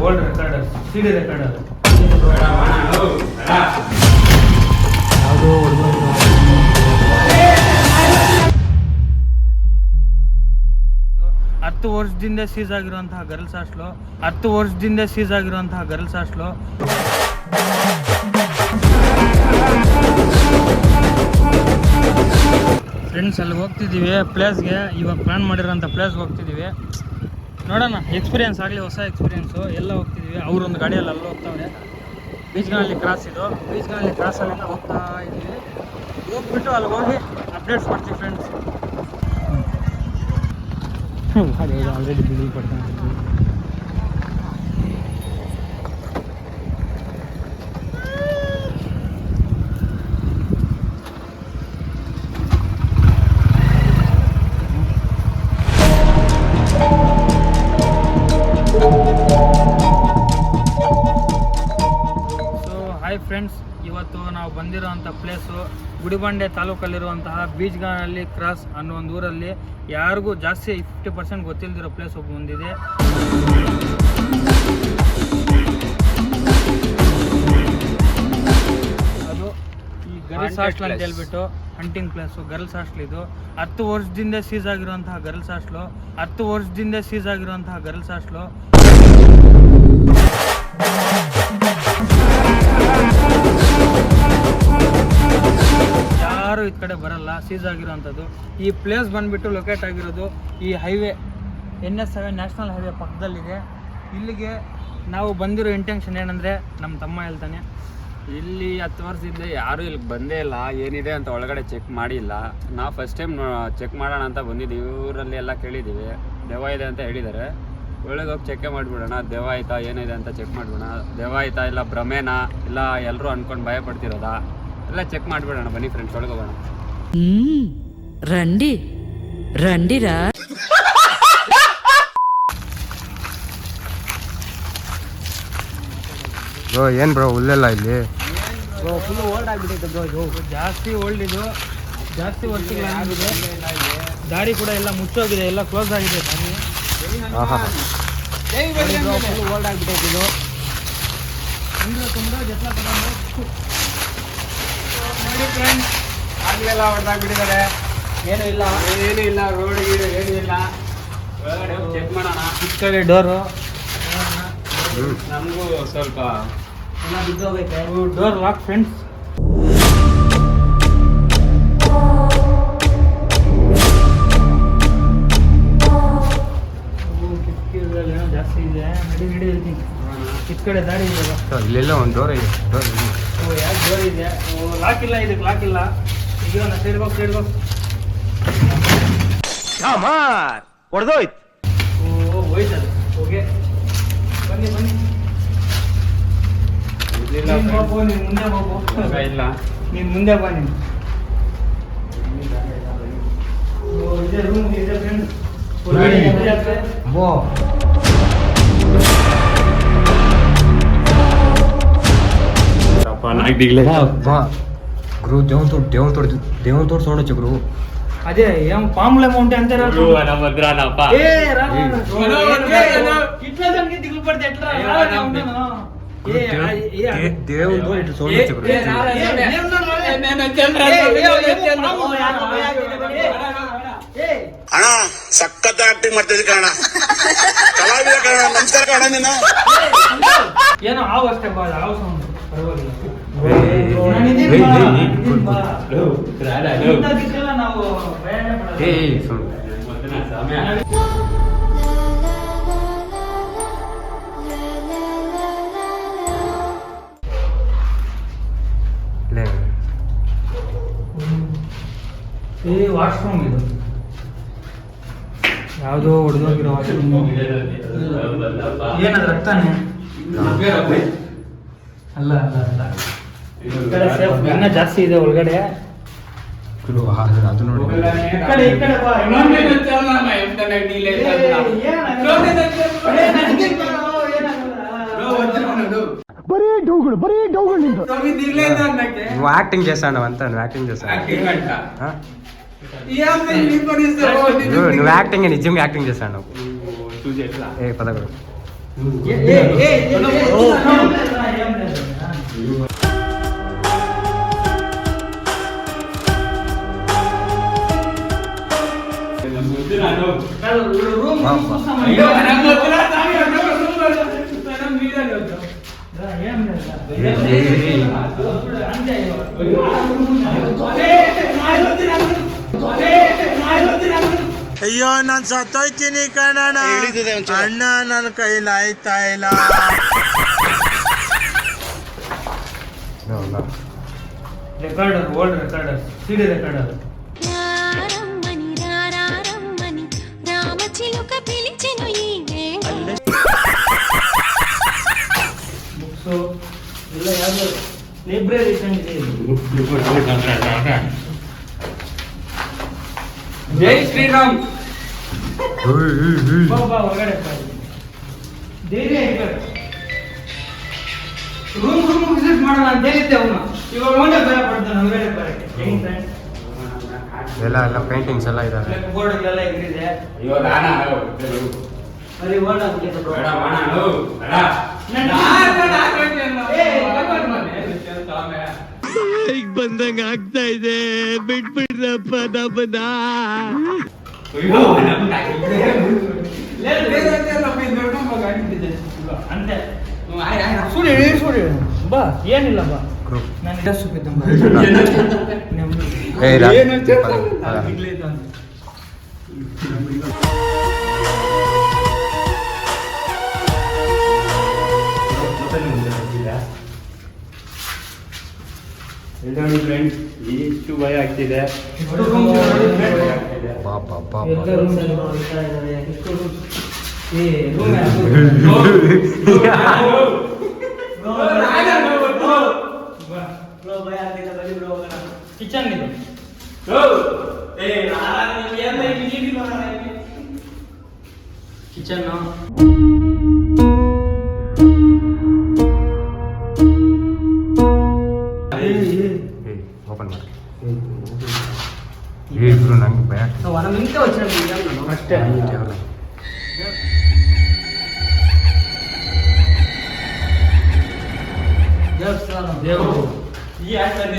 World recorder ಸಿಡಿ recorder ಯಾವುದೋ ಹತ್ತು ವರ್ಷದಿಂದ ಸೀಸ್ ಆಗಿರುವಂತಹ ಗರ್ಲ್ಸ್ ಹಾಸ್ಟ್ಲು 10 ವರ್ಷದಿಂದ ಸೀಸ್ ಆಗಿರುವಂತಹ ಗರ್ಲ್ಸ್ ಹಾಸ್ಟ್ಲು ಫ್ರೆಂಡ್ಸ್ ಅಲ್ಲಿ ಹೋಗ್ತಿದ್ದೀವಿ ಪ್ಲೇಸ್ಗೆ. ಇವಾಗ ಪ್ಲಾನ್ ಮಾಡಿರೋಂಥ ಪ್ಲೇಸ್ಗೆ ಹೋಗ್ತಿದ್ದೀವಿ. ನೋಡೋಣ, ಎಕ್ಸ್ಪೀರಿಯನ್ಸ್ ಆಗಲಿ, ಹೊಸ ಎಕ್ಸ್ಪೀರಿಯೆನ್ಸು. ಎಲ್ಲ ಹೋಗ್ತಿದ್ದೀವಿ. ಅವರೊಂದು ಗಾಡಿಯಲ್ಲಿ ಅಲ್ಲಿ ಹೋಗ್ತಾವ್ರೆ. ಬೀಚ್ಗಳಲ್ಲಿ ಕ್ರಾಸ್ ಇದು, ಬೀಚ್ಗಳಲ್ಲಿ ಕ್ರಾಸಲ್ಲಿ ಹೋಗ್ತಾ ಇದ್ದೀವಿ. ಹೋಗ್ಬಿಟ್ಟು ಅಲ್ಲಿ ಹೋಗಿ ಅಪ್ಡೇಟ್ಸ್ ಮಾಡ್ತೀವಿ ಫ್ರೆಂಡ್ಸ್. ಆಲ್ರೆಡಿ ಬಿಲ್ ಕೊಡ್ತಾನೆ. ಹಾಯ್ ಫ್ರೆಂಡ್ಸ್, ಇವತ್ತು ನಾವು ಬಂದಿರೋಂಥ ಪ್ಲೇಸು ಗುಡಿಬಂಡೆ ತಾಲೂಕಲ್ಲಿರುವಂತಹ ಬೀಚ್ಗಾನಲ್ಲಿ ಕ್ರಾಸ್ ಅನ್ನೋ ಒಂದು ಊರಲ್ಲಿ ಯಾರಿಗೂ ಜಾಸ್ತಿ 50% ಗೊತ್ತಿಲ್ಲದಿರೋ ಪ್ಲೇಸ್ ಒಬ್ಬ ಬಂದಿದೆ. ಅದು ಈ ಗರ್ಲ್ಸ್ ಹಾಸ್ಟೆಲ್ ಅಂತ ಹೇಳ್ಬಿಟ್ಟು ಹಂಟಿಂಗ್ ಪ್ಲೇಸು, ಗರ್ಲ್ಸ್ ಹಾಸ್ಟೆಲ್ ಇದು. 10 ವರ್ಷದಿಂದ ಸೀಸ್ ಆಗಿರುವಂತಹ ಗರ್ಲ್ಸ್ ಹಾಸ್ಟೆಲು 10 ವರ್ಷದಿಂದ ಸೀಸ್ ಆಗಿರುವಂತಹ ಗರ್ಲ್ಸ್ ಹಾಸ್ಟೆಲು ಯಾರು ಈ ಕಡೆ ಬರಲ್ಲ, ಸೀಸ್ ಆಗಿರೋವಂಥದ್ದು. ಈ ಪ್ಲೇಸ್ ಬಂದುಬಿಟ್ಟು ಲೊಕೇಟ್ ಆಗಿರೋದು ಈ ಹೈವೇ NS7 ನ್ಯಾಷನಲ್ ಹೈವೇ ಪಕ್ಕದಲ್ಲಿದೆ. ಇಲ್ಲಿಗೆ ನಾವು ಬಂದಿರೋ ಇಂಟೆನ್ಷನ್ ಏನಂದರೆ, ನಮ್ಮ ತಮ್ಮ ಹೇಳ್ತಾನೆ, ಇಲ್ಲಿ 10 ವರ್ಷದಿಂದ ಯಾರೂ ಇಲ್ಲಿ ಬಂದೇ ಇಲ್ಲ, ಏನಿದೆ ಅಂತ ಒಳಗಡೆ ಚೆಕ್ ಮಾಡಿಲ್ಲ. ನಾವು ಫಸ್ಟ್ ಟೈಮ್ ಚೆಕ್ ಮಾಡೋಣ ಅಂತ ಬಂದಿದ್ದೀವಿ. ಊರಲ್ಲಿ ಎಲ್ಲ ಕೇಳಿದ್ದೀವಿ, ದೆವ್ವ ಇದೆ ಅಂತ ಹೇಳಿದ್ದಾರೆ. ಒಳಗೆ ಹೋಗಿ ಚೆಕ್ ಮಾಡಿಬಿಡೋಣ, ದೆವ್ವ ಆಯ್ತಾ ಏನಿದೆ ಅಂತ ಚೆಕ್ ಮಾಡಿಬಿಡೋಣ. ದೆವ್ವ ಆಯ್ತಾ ಇಲ್ಲ ಭ್ರಮೇನಾ ಇಲ್ಲ ಎಲ್ಲರೂ ಅಂದ್ಕೊಂಡು ಭಯ ಪಡ್ತಿರೋದಾ ಎಲ್ಲ ಚೆಕ್ ಮಾಡಿಬಿಡೋಣ. ಬನ್ನಿ ಫ್ರೆಂಡ್ಸ್, ಒಳಗೆ ಹೋಗೋಣ. ರಂಡಿ ರಂಡಿರಾ. ಏನ್ ಬ್ರೋ ಹುಲ್ಲೆಲ್ಲ ಇಲ್ಲಿ ಫುಲ್ ಓಲ್ಡ್ ಆಗಿಬಿಟ್ಟಿದೆ ಬ್ರೋ. ಇದು ಜಾಸ್ತಿ ಓಲ್ಡ್, ಇದು ಜಾಸ್ತಿ ವರ್ಷಗಳಾಗಿದೆ. ದಾರಿ ಕೂಡ ಎಲ್ಲ ಮುಚ್ಚೋಗಿದೆ, ಎಲ್ಲ ಕ್ಲೋಸ್ ಆಗಿದೆ ದಾರಿ. ಫುಲ್ ಓಲ್ಡ್ ಆಗಿಬಿಟ್ಟೈತೆ ಇದು. ಅಂದರೆ ತುಂಬ ಜನ ತಗೊಂಡು ನೋಡಿ ಫ್ರೆಂಡ್ಸ್, ಆಗಲೆಲ್ಲ ಹೊಡೆದಾಗ್ಬಿಟ್ಟಿದ್ದಾರೆ. ಏನೂ ಇಲ್ಲ, ಏನೂ ಇಲ್ಲ, ರೋಡ್ ಗೀಡು ಏನೂ ಇಲ್ಲ. ಒಳಗಡೆ ಚೆಕ್ ಮಾಡೋಣ. ಈ ಕಡೆ ಡೋರು ನಮಗೂ ಸ್ವಲ್ಪ ಎಲ್ಲ ಬಿದ್ದೋಗೈತೆ. Door lock friends. ಕಿಟಕಿಗಳೇನೋ ಜಾಸ್ತಿ ಇದೆ. ನಡಿ ಹೇಳ್ತೀನಿ. ಕಿತ್ ಕಡೆ ದಾರಿ ಇದೆ, ಇಲ್ಲೆಲ್ಲ ಒಂದು ಡೋರ್ ಇದೆ. ಯಾಕೆ ಡೋರ್ ಇದೆ? ಲಾಕ್ ಇಲ್ಲ, ಇದಕ್ಕೆ ಲಾಕ್ ಇಲ್ಲ. ಈಗ ನಾ ಸೈಡ್ಗೋಗಿ ಹೊಡೆದೋಯ್ತು. ಹೋಯ್ತದು. ಓಕೆ, ಬನ್ನಿ ನೀನು ಹೋಗು, ನೀನು ಮುಂದೆ ಹೋಗು. ಇಲ್ಲ, ನೀನು ಮುಂದೆ ಬಾ. ನೀನು ಇದೆ ರೂಮ್ ಇದೆ ಫ್ರೆಂಡ್ಸ್. గురువు దేవునితో చూడొచ్చు గురువు. అదే ఏం పాముల అమౌంట్ అంటారా? ఇట్లా దానికి దిగులు పడితే ఎట్లా దేవునితో ఇట్లా చూడొచ్చు గురువు. ಅಣ್ಣ ಸಖತ್ ಆಕ್ಟಿಂಗ್ ಮಾಡ್ತಿದ್ದೆ ಕಣ, ಕಲಾವಿದ ಕಣ. ನಮಸ್ಕಾರ ಕಣ. ನೀನು ಏನೋ ಹಾವು ಅಷ್ಟೇ ಬಾ, ಹಾವು ಸೌಂಡ್ ಪರವಾಗಿಲ್ಲ. ನಾವು ವಾಶ್ರೂಮ್ ಇದು ಯಾವುದೋ ಹೊಡೆದೋಗಿರೋ ವಾಶ್ರೂಮ್. ಏನದು ರಕ್ತಾನೆ? ಅಲ್ಲ ಇನ್ನ ಜಾಸ್ತಿ ಇದೆ ಒಳಗಡೆ. ಅದು ನೋಡಿ నువ్వు యాక్టింగ్ చేస్తాను అంతా, నువ్వు యాక్టింగ్ చేస్తాను. నువ్వు యాక్టింగ్ నిజంగా యాక్టింగ్ చేస్తాను. ఏ పదకొండు ಅಯ್ಯೋ ನಾನ್ ಸತ್ತೋಯ್ತೀನಿ ಕಣಣ್ಣ ಅಣ್ಣ ನನ್ನ ಕೈಲಿ ಆಯ್ತಾ ಇಲ್ಲ. ರೆಕಾರ್ಡರ್, ಓಲ್ಡ್ ರೆಕಾರ್ಡರ್, ಸಿಡಿ ರೆಕಾರ್ಡರ್. ಬುಕ್ಸು ಎಲ್ಲ ಯಾವ್ದು ಲೈಬ್ರರಿ ಇದೆ. ಜೈ ಶ್ರೀರಾಮ್. ಹೊರಗಡೆ ಧೈರ್ಯ ರೂಮ್ ವಿಸಿಟ್ ಮಾಡೋಣ ಅಂತ ಹೇಳಿದ್ದೆ ಅವನು. ಇವಾಗ ಒಂದೇ ಭಯ ಪಡ್ತಾನೆ ಹೊರಗಡೆ ಬರಕ್ಕೆ. ಎಲ್ಲ ಪೇಂಟಿಂಗ್ಸ್ ಎಲ್ಲ ಇದಾವೆ. ಬೋರ್ಡ್ ಎಲ್ಲ ಇರಿದೆ. ಇವಾಗ ಅಲ್ಲಿ ಓಲ್ಡ್ ಆಗ್ಬಿಟ್ಟಿದೆ bro. ಈಗ ಬಂದಂಗ ಆಗ್ತಾ ಇದೆ, ಬಿಟ್ಬಿಡ್ರಪ್ಪ ನಮ್ಮನ್ನ. ಅಂತೆ ಸುಡಿ ಬಾ, ಏನಿಲ್ಲ ಬಾ. ನಾನು ಫ್ರೆಂಡ್ಸ್ ಇಷ್ಟು ಭಯ ಆಗ್ತಿದೆ. ಕಿಚನ್ ಇದು. ಕಿಚನ್ ಓಪನ್ ಮಾಡಿ. ನಂಗೆ ಭಯ ಅಷ್ಟೇ. ದೇವರು ಈ ಆಸ್ಪತ್ರೆ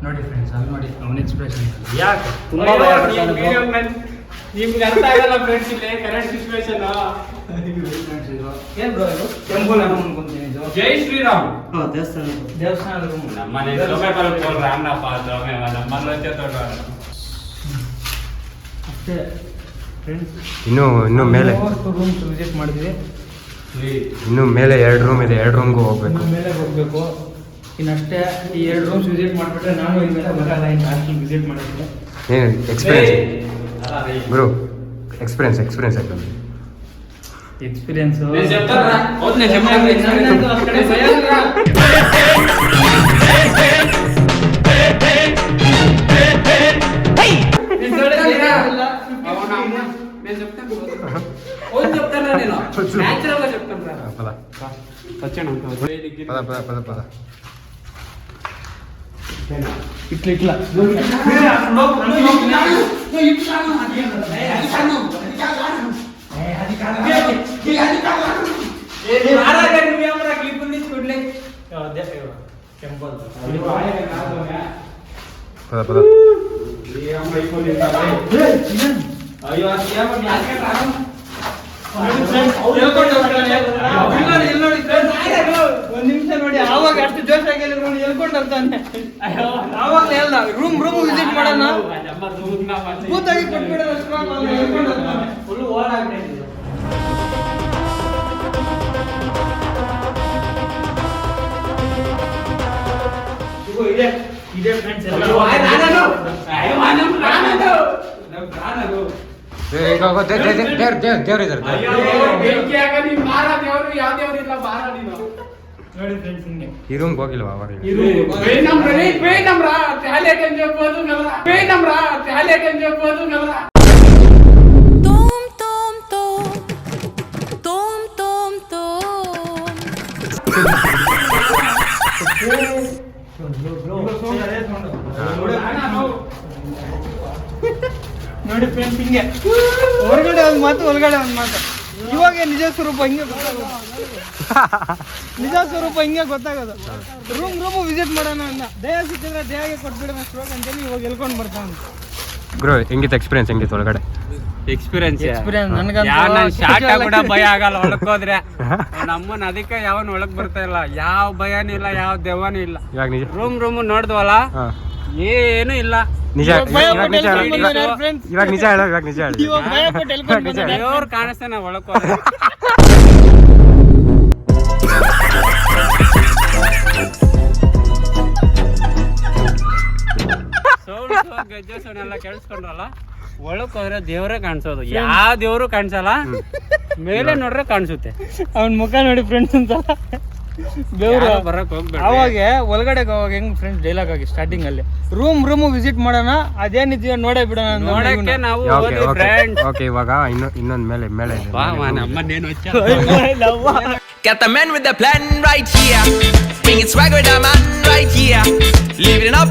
ನೋಡಿ ಫ್ರೆಂಡ್ಸ್, ಅಲ್ಲಿ ನೋಡಿ ಅವನ ಎಕ್ಸ್ಪ್ರೆಷನ್ ಯಾಕೆ ತುಂಬಾ ನಿಮ್ಗೆ ಅರ್ಥ ಆಗಲ್ಲ ಫ್ರೆಂಡ್ಸ್. ಇಲ್ಲಿ ಕರೆಂಟ್ ಸಿಚುವೇಶನ್ ಏನ್ ಬ್ರೋ ಇದು? ಟೆಂಪಲ್ ಅನ್ಕೊಂತೀನಿ ಇದು. ಜೈ ಶ್ರೀರಾಮ್. ದೇವಸ್ಥಾನದ ರೂಮ್. ನಮ್ಮನೆ ರಾಮನಪ್ಪ ಅಷ್ಟೇ ಫ್ರೆಂಡ್ಸ್. ಇನ್ನು ಮೇಲೆ ರೂಮ್ಸ್ ವಿಸಿಟ್ ಮಾಡಿದ್ವಿ. ಇನ್ನು ಮೇಲೆ 2 ರೂಮ್ ಇದೆ. 2 ರೂಮ್ಗೂ ಹೋಗ್ಬೇಕು. ಮೇಲೆ ಹೋಗ್ಬೇಕು ಇನ್ನಷ್ಟೇ. ಈ 2 ರೂಮ್ಸ್ ವಿಸಿಟ್ ಮಾಡಿಬಿಟ್ರೆ ನಾನು ಇನ್ಮೇಲೆ ಬರಲ್ಲ. ಇನ್ನು ಹಾಸ್ಟೆಲ್ ವಿಸಿಟ್ ಮಾಡಿದ್ರೆ ಏನು ಎಕ್ಸ್ಪೀರಿಯನ್ಸ್ ಗುರು? ಎಕ್ಸ್ಪೀರಿಯನ್ಸ್ ಯಾಕಂದ್ರೆ ಎಕ್ಸ್ಪೀರಿಯನ್ಸ್ ಪದ ಇಟ್ಲ ಪದ ಒಂದ್ ನಿಮಿಷ ನೋಡಿ, ಆವಾಗ ಅಷ್ಟು ಜೋಶ್ ಆಗಿಲ್ಲ ನೋಡಿ. ಎಲ್ಕೊಂಡು ಅಂತಾನೆ ಆವಾಗ ಎಲ್ಲ ರೂಮ್ ವಿಸಿಟ್ ಮಾಡೋಣ, ಕೂತಾಗಿ ಕೊಟ್ಬಿಡೋಣ. ಫುಲ್ ಓಡಾಗ್ತೈತಿ. ಇದೆ ಫ್ರೆಂಡ್ಸ್ ಎಲ್ಲ. ದೇವ್ರಿದ್ದಾರೆ. ನೋಡಿ ಫ್ರೆಂಡ್ಸ್ ಹಿಂಗೆ ಈ ರೂಮ್ಗೆ ಹೋಗಿಲ್ವಾ ಅವಾಗ? ನೋಡಿ ಫ್ರೆಂಡ್ಸ್ ಹಿಂಗೆ ಹೊರಗಡೆ ಒಂದು ಮಾತು ಒಳಗಡೆ ಒಂದು ಮಾತು. ಇವಾಗ ನಿಜ ಸ್ವರೂಪ ಹಿಂಗೆ ಗೊತ್ತಾಗೋದು. ನಿಜ ಸ್ವರೂಪ ಹಿಂಗೆ ಗೊತ್ತಾಗೋದು. ರೂಮ್ ವಿಸಿಟ್ ಮಾಡೋಣ ಅನ್ನ ದೇಹ ಸಿಕ್ಕಿದ್ರೆ ದೇಹಕ್ಕೆ ಕೊಟ್ಬಿಡೋಣ ಸ್ಟ್ರೋಕ್ ಅಂತೇಳಿ ಇವಾಗ ಎಲ್ಕೊಂಡು ಬರ್ತಾನೆ. ಬ್ರೋ ಹೆಂಗಿತ್ತು ಎಕ್ಸ್ಪೀರಿಯನ್ಸ್ ಹೆಂಗಿತ್ತು ಒಳಗಡೆ? ಎಕ್ಸ್ಪೀರಿಯನ್ಸ್ ನನಗಂತೂ ಶಾರ್ಟ್ ಕೂಡ ಭಯ ಆಗಲ್ಲ ಒಳಕ್ ಹೋದ್ರೆ. ನಮ್ಮನ್ನ ಅದಕ್ಕೆ ಯಾವನ್ ಒಳಗ್ ಬರ್ತಾ ಇಲ್ಲ, ಯಾವ ಭಯನೂ ಇಲ್ಲ, ಯಾವ ದೆವ್ವನೂ ಇಲ್ಲ. ಇವಾಗ ನಿಜ ರೂಮ್ ನೋಡ್ದವಲ್ಲ, ಹಾ ಏನು ಇಲ್ಲ. ನಿಜ ಇವಾಗ ನಿಜ ಹೇಳು ಇವಾಗ ನಿಜ ಹೇಳು ಇವಾಗ ನಿಜ ಹೇಳು ಇವಾಗ ಭಯ ಪಟ್ಟು ಎಲ್ಕೊಂಡು ನಿಜ ಬಂದಾನೆ. ದೇವ್ರು ಕಾಣಿಸ್ತಾನೆ ಒಳಕ್ ಹೋದ್ರೆ. ಗೆಜ್ಜೆ ಸೌಂಡ್ ಎಲ್ಲ ಕೇಳಿಸ್ಕೊಂಡ್ರಲ್ಲ, ಒಳಕ್ ಹೋದ್ರೆ ದೇವ್ರೇ ಕಾಣಿಸೋದು. ಯಾವ ದೇವ್ರು ಕಾಣಿಸಲ್ಲ, ಮೇಲೆ ನೋಡ್ರೆ ಕಾಣಿಸುತ್ತೆ. ಅವನ್ ಮುಖ ನೋಡಿ ಫ್ರೆಂಡ್ಸ್ ಅಂತಲ್ಲ ಬೆವ್ರು. ಯಾರು ಬರಕ್ ಹೋಗ್ಬೇಡ. ಅವಾಗ ಒಳಗಡೆ ಅವಾಗ ಹೆಂಗ್ ಫ್ರೆಂಡ್ಸ್ ಡೈಲಾಗ್ ಆಗಿ ಸ್ಟಾರ್ಟಿಂಗ್ ಅಲ್ಲಿ ರೂಮ್ ವಿಸಿಟ್ ಮಾಡೋಣ, ಅದೇನಿದೆಯೋ ನೋಡೇ ಬಿಡೋಣ ಅಂತ ನೋಡಕ್ಕೆ ನಾವು ಓಕೆ ಹೋದ್ವಿ ಓಕೆ friends. ಓಕೆ ಇವಾಗ ಇನ್ನೊಂದು ಮೇಲೆ ಇದೆ ಬಾ ಮಾ, ನಮ್ಮನ್ನೇನು ಹಚ್ಚ. Got the man with the plan right here. Bringing swag with the man right here. Living it up.